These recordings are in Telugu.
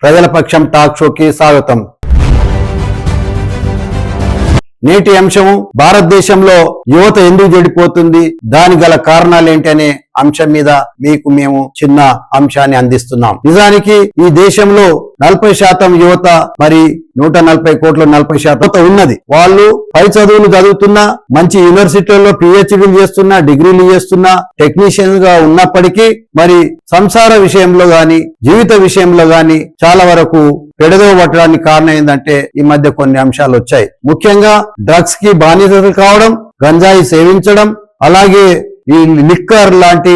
ప్రజల పక్షం టాక్ షోకి స్వాగతం. నేటి అంశము భారతదేశంలో యువత ఎందుకు చెడిపోతుంది, దాని గల కారణాలు ఏంటి అనే అంశం మీద మీకు మేము చిన్న అంశాన్ని అందిస్తున్నాం. నిజానికి ఈ దేశంలో 40% యువత, మరి 140 కోట్ల 40% ఉన్నది. వాళ్ళు పై చదువులు చదువుతున్నా, మంచి యూనివర్సిటీల్లో పిహెచ్డీలు చేస్తున్నా, డిగ్రీలు చేస్తున్నా, టెక్నీషియన్ గా ఉన్నప్పటికీ మరి సంసార విషయంలో గాని, జీవిత విషయంలో గాని చాలా వరకు పెడదవ పట్టడానికి కారణం ఏంటంటే ఈ మధ్య కొన్ని అంశాలు వచ్చాయి. ముఖ్యంగా డ్రగ్స్ కి బానిసలు కావడం, గంజాయి సేవించడం, అలాగే ఈ లిక్కర్ లాంటి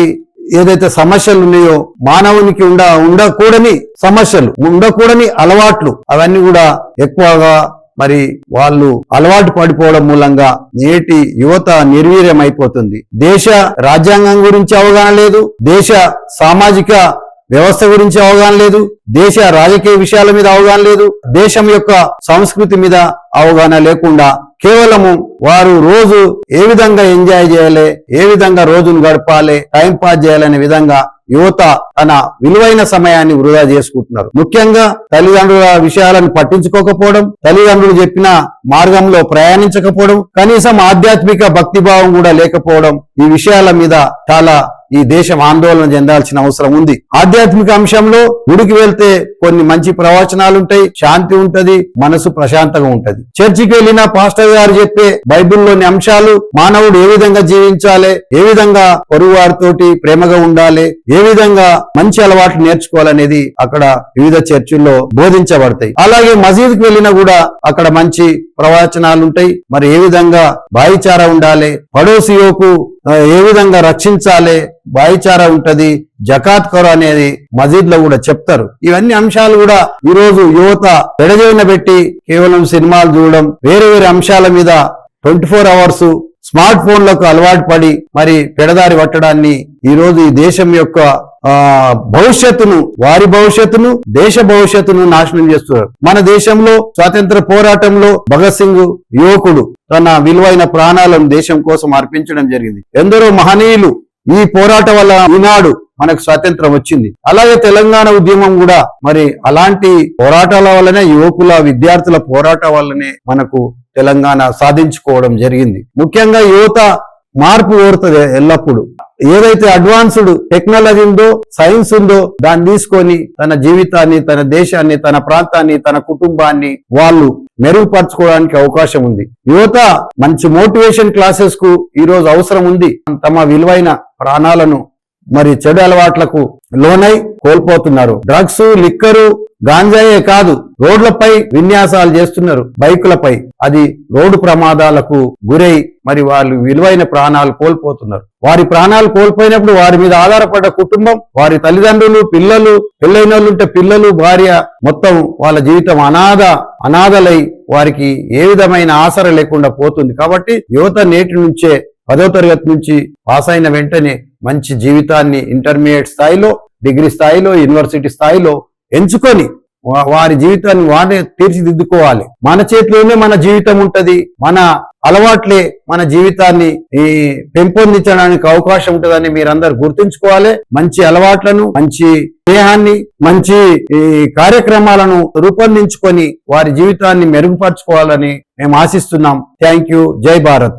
ఏదైతే సమస్యలు ఉన్నాయో, మానవునికి ఉండకూడని సమస్యలు, ఉండకూడని అలవాట్లు, అవన్నీ కూడా ఎక్కువగా మరి వాళ్ళు అలవాటు పడిపోవడం మూలంగా నేటి యువత నిర్వీర్యం అయిపోతుంది. దేశ రాజ్యాంగం గురించి అవగాహన లేదు, దేశ సామాజిక వ్యవస్థ గురించి అవగాహన లేదు, దేశ రాజకీయ విషయాల మీద అవగాహన లేదు, దేశం యొక్క సంస్కృతి మీద అవగాహన లేకుండా కేవలము వారు రోజు ఏ విధంగా ఎంజాయ్ చేయాలి, ఏ విధంగా రోజును గడపాలి, టైం పాస్ చేయాలనే విధంగా యువత తన విలువైన సమయాన్ని వృధా చేసుకుంటున్నారు. ముఖ్యంగా తల్లిదండ్రుల విషయాలను పట్టించుకోకపోవడం, తల్లిదండ్రులు చెప్పిన మార్గంలో ప్రయాణించకపోవడం, కనీసం ఆధ్యాత్మిక భక్తిభావం కూడా లేకపోవడం, ఈ విషయాల మీద చాలా ఈ దేశం ఆందోళన చెందాల్సిన అవసరం ఉంది. ఆధ్యాత్మిక అంశంలో గుడికి వెళ్తే కొన్ని మంచి ప్రవచనాలుంటాయి, శాంతి ఉంటది, మనసు ప్రశాంతంగా ఉంటది. చర్చికి వెళ్ళిన పాస్టర్ గారు చెప్పే బైబిల్లోని అంశాలు, మానవుడు ఏ విధంగా జీవించాలి, ఏ విధంగా పొరుగు వారితోటి ప్రేమగా ఉండాలి, ఏ విధంగా మంచి అలవాట్లు నేర్చుకోవాలనేది అక్కడ వివిధ చర్చిల్లో బోధించబడతాయి. అలాగే మసీదుకి వెళ్ళినా కూడా అక్కడ మంచి ప్రవచనాలు ఉంటాయి. మరి ఏ విధంగా భాయిచారా ఉండాలి, పడోసియోకు ఏ విధంగా రక్షించాలి, భాయిచారా ఉంటది, జకాత్ కరో అనేది మసీద్ లో కూడా చెప్తారు. ఇవన్నీ అంశాలు కూడా ఈ రోజు యువత పెడజేవిన పెట్టి కేవలం సినిమాలు చూడడం, వేరే వేరే అంశాల మీద 24 అవర్స్ స్మార్ట్ ఫోన్లకు అలవాటు పడి మరి పెడదారి పట్టడాన్ని ఈ రోజు ఈ దేశం యొక్క భవిష్యత్తును, వారి భవిష్యత్తును, దేశ భవిష్యత్తును నాశనం చేస్తున్నారు. మన దేశంలో స్వాతంత్ర పోరాటంలో భగత్ సింగ్ యువకుడు తన విలువైన ప్రాణాలను దేశం కోసం అర్పించడం జరిగింది. ఎందరో మహనీయులు ఈ పోరాటం వల్ల ఈనాడు మనకు స్వాతంత్రం వచ్చింది. అలాగే తెలంగాణ ఉద్యమం కూడా మరి అలాంటి పోరాటాల వల్లనే, యువకుల విద్యార్థుల పోరాటం వల్లనే మనకు తెలంగాణ సాధించుకోవడం జరిగింది. ముఖ్యంగా యువత మార్పు కోరుతుంది ఎల్లప్పుడూ. ఏదైతే అడ్వాన్స్డ్ టెక్నాలజీ ఉందో, సైన్స్ ఉందో, దాన్ని తీసుకొని తన జీవితాన్ని, తన దేశాన్ని, తన ప్రాంతాన్ని, తన కుటుంబాన్ని వాళ్ళు మెరుగుపరచుకోవడానికి అవకాశం ఉంది. యువత మంచి మోటివేషన్ క్లాసెస్ కు ఈ రోజు అవసరం ఉంది. తమ విలువైన ప్రాణాలను మరి చెడు అలవాట్లకు లోనై కోల్పోతున్నారు. డ్రగ్స్, లిక్కరు, గాంజాయే కాదు, రోడ్లపై విన్యాసాలు చేస్తున్నారు, బైకులపై. అది రోడ్డు ప్రమాదాలకు గురై మరి వాళ్ళు విలువైన ప్రాణాలు కోల్పోతున్నారు. వారి ప్రాణాలు కోల్పోయినప్పుడు వారి మీద ఆధారపడ్డ కుటుంబం, వారి తల్లిదండ్రులు, పిల్లలు, పెళ్ళైన వాళ్ళుంటే పిల్లలు, భార్య, మొత్తం వాళ్ళ జీవితం అనాథలై వారికి ఏ విధమైన ఆసర లేకుండా పోతుంది. కాబట్టి యువత నేటి నుంచే 10వ తరగతి నుంచి పాస్ అయిన వెంటనే మంచి జీవితాన్ని ఇంటర్మీడియట్ స్థాయిలో, డిగ్రీ స్థాయిలో, యూనివర్సిటీ స్థాయిలో ఎంచుకొని వారి జీవితాన్ని వారే తీర్చిదిద్దుకోవాలి. మన చేతిలోనే మన జీవితం ఉంటది. మన అలవాట్లే మన జీవితాన్ని పెంపొందించడానికి అవకాశం ఉంటుందని మీరందరూ గుర్తుంచుకోవాలి. మంచి అలవాట్లను, మంచి స్నేహాన్ని, మంచి కార్యక్రమాలను రూపొందించుకొని వారి జీవితాన్ని మెరుగుపరచుకోవాలని మేము ఆశిస్తున్నాం. Thank you. జై భారత్.